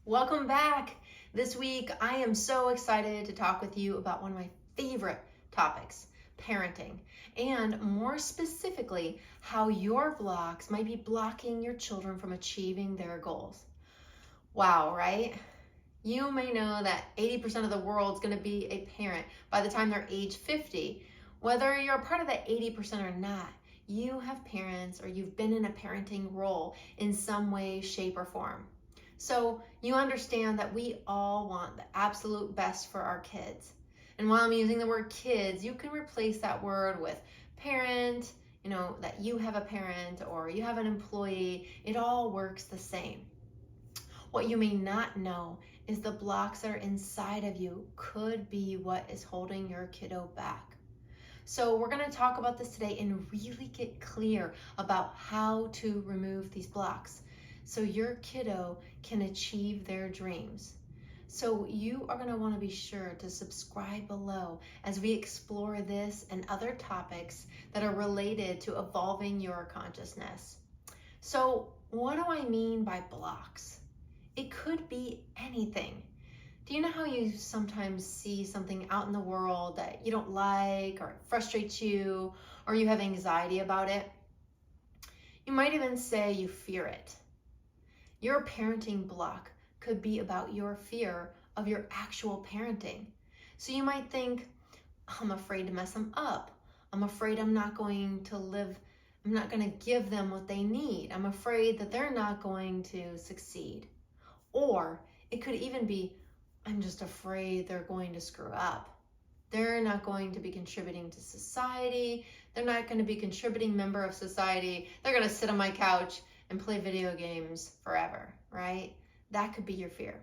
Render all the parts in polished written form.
Welcome back. This week, I am so excited to talk with you about one of my favorite topics, parenting, and more specifically, how your blocks might be blocking your children from achieving their goals. Wow, right? You may know that 80% of the world's going to be a parent by the time they're age 50. Whether you're a part of that 80% or not, you have parents or you've been in a parenting role in some way, shape, or form. So you understand that we all want the absolute best for our kids. And while I'm using the word kids, you can replace that word with parent, that you have a parent or you have an employee. It all works the same. What you may not know is the blocks that are inside of you could be what is holding your kiddo back. So we're going to talk about this today and really get clear about how to remove these blocks so your kiddo can achieve their dreams. So you are going to want to be sure to subscribe below as we explore this and other topics that are related to evolving your consciousness. So what do I mean by blocks? It could be anything. Do you know how you sometimes see something out in the world that you don't like or frustrates you or you have anxiety about it? You might even say you fear it. Your parenting block could be about your fear of your actual parenting. So you might think, I'm afraid to mess them up. I'm afraid I'm not going to give them what they need. I'm afraid that they're not going to succeed. Or it could even be, I'm just afraid they're going to screw up. They're not going to be contributing to society. They're not going to be a contributing member of society. They're going to sit on my couch and play video games forever, right? That could be your fear.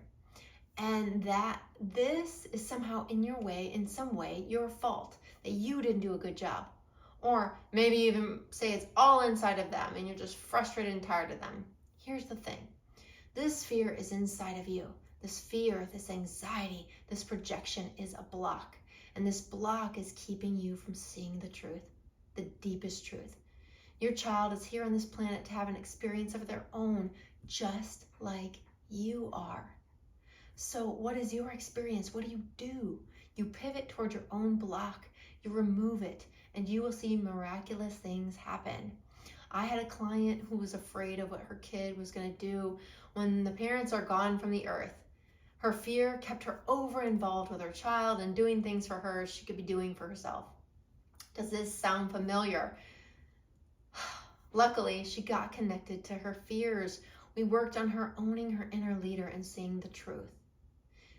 And that this is somehow in some way, your fault, that you didn't do a good job. Or maybe even say it's all inside of them and you're just frustrated and tired of them. Here's the thing. This fear is inside of you. This fear, this anxiety, this projection is a block. And this block is keeping you from seeing the truth, the deepest truth. Your child is here on this planet to have an experience of their own, just like you are. So what is your experience? What do? You pivot toward your own block, you remove it, and you will see miraculous things happen. I had a client who was afraid of what her kid was going to do when the parents are gone from the earth. Her fear kept her over involved with her child and doing things for her she could be doing for herself. Does this sound familiar? Luckily, she got connected to her fears. We worked on her owning her inner leader and seeing the truth.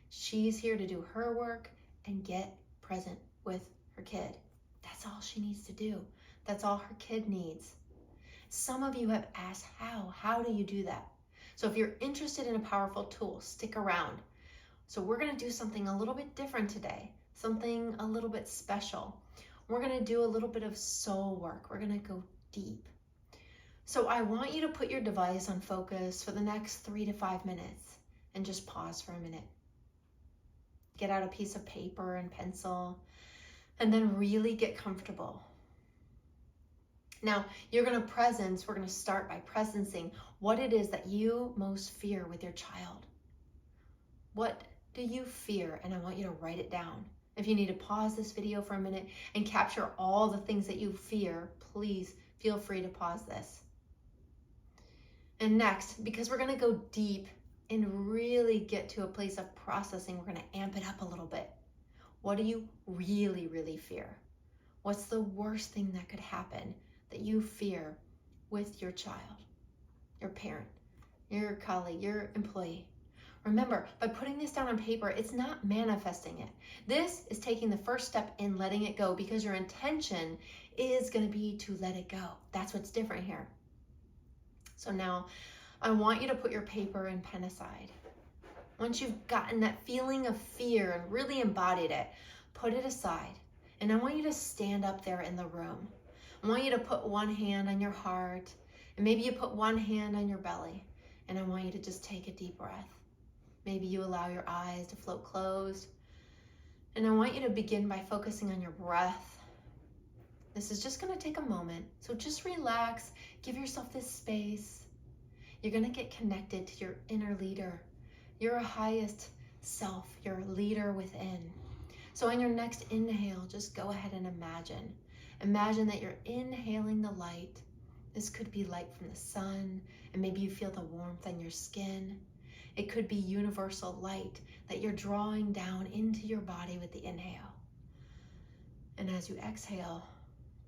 She's here to do her work and get present with her kid. That's all she needs to do. That's all her kid needs. Some of you have asked how. How do you do that? So if you're interested in a powerful tool, stick around. So we're going to do something a little bit different today, something a little bit special. We're going to do a little bit of soul work. We're going to go deep. So I want you to put your device on focus for the next 3 to 5 minutes and just pause for a minute. Get out a piece of paper and pencil and then really get comfortable. Now, we're going to start by presencing what it is that you most fear with your child. What do you fear? And I want you to write it down. If you need to pause this video for a minute and capture all the things that you fear, please feel free to pause this. And next, because we're going to go deep and really get to a place of processing, we're going to amp it up a little bit. What do you really, really fear? What's the worst thing that could happen that you fear with your child, your parent, your colleague, your employee? Remember, by putting this down on paper, it's not manifesting it. This is taking the first step in letting it go because your intention is going to be to let it go. That's what's different here. So now I want you to put your paper and pen aside. Once you've gotten that feeling of fear and really embodied it, put it aside. And I want you to stand up there in the room. I want you to put one hand on your heart, and maybe you put one hand on your belly. And I want you to just take a deep breath. Maybe you allow your eyes to float closed. And I want you to begin by focusing on your breath. This is just going to take a moment. So just relax. Give yourself this space. You're going to get connected to your inner leader. your highest self, your leader within. So on your next inhale, just go ahead and imagine. Imagine that you're inhaling the light. This could be light from the sun, and maybe you feel the warmth on your skin. It could be universal light that you're drawing down into your body with the inhale. And as you exhale,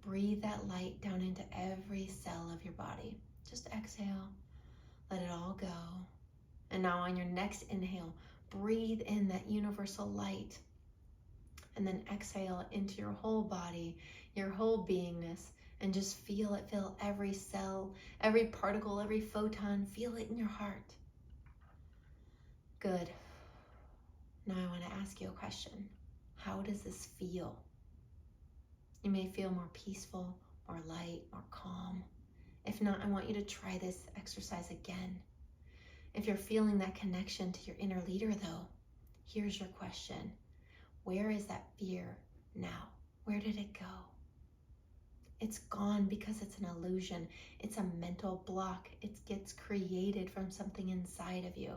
breathe that light down into every cell of your body. Just exhale, let it all go. And now on your next inhale, breathe in that universal light. And then exhale into your whole body, your whole beingness, and just feel it, fill every cell, every particle, every photon, feel it in your heart. Good. Now I want to ask you a question. How does this feel? You may feel more peaceful, more light, more calm. If not, I want you to try this exercise again. If you're feeling that connection to your inner leader though, here's your question. Where is that fear now? Where did it go? It's gone because it's an illusion. It's a mental block. It gets created from something inside of you.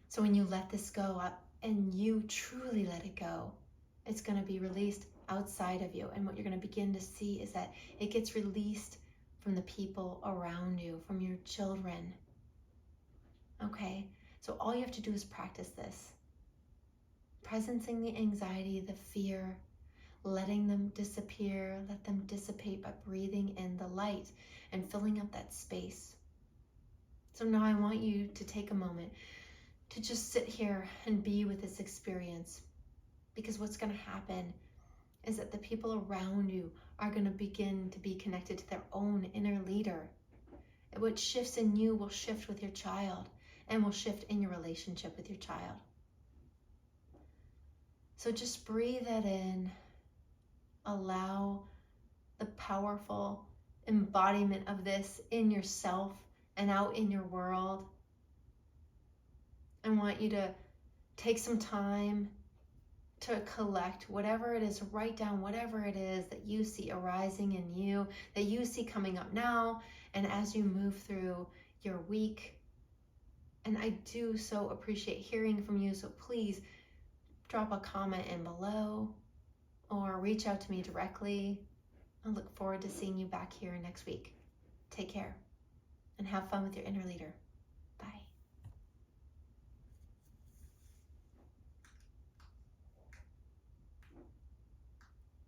So when you let this go up and you truly let it go, it's going to be released outside of you. And what you're going to begin to see is that it gets released from the people around you, from your children. Okay, so all you have to do is practice this. Presencing the anxiety, the fear, letting them disappear, let them dissipate by breathing in the light and filling up that space. So now I want you to take a moment to just sit here and be with this experience, because what's going to happen is that the people around you are going to begin to be connected to their own inner leader. What shifts in you will shift with your child and will shift in your relationship with your child. So just breathe that in. Allow the powerful embodiment of this in yourself and out in your world. I want you to take some time to collect whatever it is, write down whatever it is that you see arising in you, that you see coming up now, and as you move through your week. And I do so appreciate hearing from you, so please drop a comment in below or reach out to me directly. I look forward to seeing you back here next week. Take care and have fun with your inner leader.